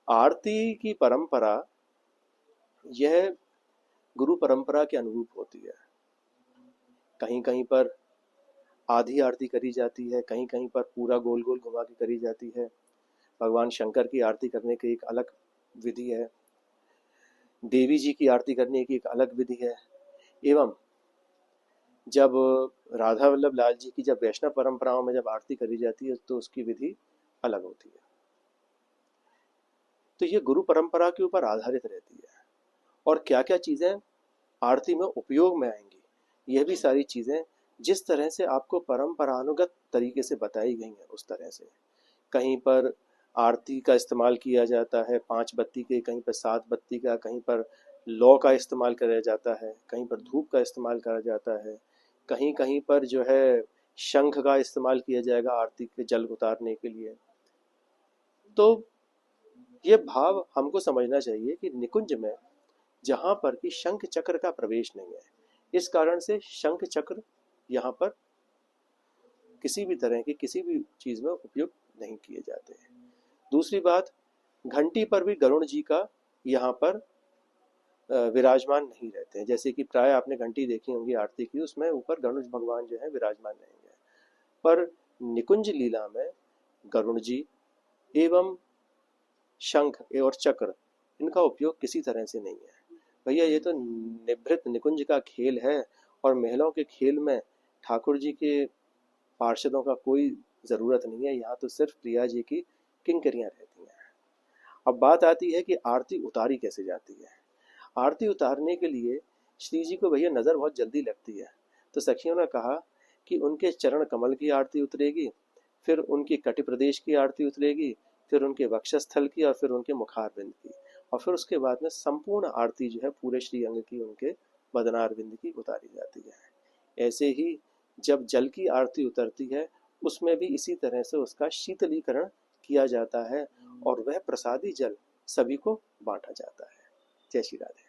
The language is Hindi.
आरती की परंपरा यह गुरु परंपरा के अनुरूप होती है। कहीं कहीं पर आधी आरती करी जाती है, कहीं कहीं पर पूरा गोल गोल घुमा के करी जाती है। भगवान शंकर की आरती करने की एक अलग विधि है, देवी जी की आरती करने की एक अलग विधि है। एवं जब राधा वल्लभ लाल जी की जब वैष्णव परंपराओं में जब आरती करी जाती है तो उसकी विधि अलग होती है। तो ये गुरु परंपरा के ऊपर आधारित रहती है। और क्या क्या चीज़ें आरती में उपयोग में आएंगी, यह भी सारी चीज़ें जिस तरह से आपको परंपरानुगत तरीके से बताई गई हैं उस तरह से। कहीं पर आरती का इस्तेमाल किया जाता है 5 बत्ती के, कहीं पर 7 बत्ती का, कहीं पर लौ का इस्तेमाल करा जाता है, कहीं पर धूप का इस्तेमाल करा जाता है, कहीं कहीं पर जो है शंख का इस्तेमाल किया जाएगा आरती के जल उतारने के लिए। तो ये भाव हमको समझना चाहिए कि निकुंज में जहाँ पर कि शंख चक्र का प्रवेश नहीं है, इस कारण से शंख चक्र यहाँ पर किसी भी तरह की किसी भी चीज़ में उपयोग नहीं किए जाते हैं। दूसरी बात, घंटी पर भी गरुड़ जी का यहाँ पर विराजमान नहीं रहते हैं। जैसे कि प्राय आपने घंटी देखी होंगी आरती की, उसमें ऊपर गरुड़ भगवान जो है विराजमान नहीं है। पर निकुंज लीला में गरुड़ जी एवं शंख और चक्र, इनका उपयोग किसी तरह से नहीं है। भैया ये तो निभृत निकुंज का खेल है, और महलों के खेल में ठाकुर जी के पार्षदों का कोई ज़रूरत नहीं है। यहाँ तो सिर्फ प्रिया जी की किंकरियाँ रहती हैं। अब बात आती है कि आरती उतारी कैसे जाती है। आरती उतारने के लिए श्री जी को भैया नज़र बहुत जल्दी लगती है। तो सखियों ने कहा कि उनके चरण कमल की आरती उतरेगी, फिर उनकी कटि प्रदेश की आरती उतरेगी, फिर उनके वक्षस्थल की, और फिर उनके मुखारविंद की, और फिर उसके बाद में संपूर्ण आरती जो है पूरे श्री अंग की उनके बदनारविंद की उतारी जाती है। ऐसे ही जब जल की आरती उतरती है उसमें भी इसी तरह से उसका शीतलीकरण किया जाता है, और वह प्रसादी जल सभी को बांटा जाता है। जय श्री राधे।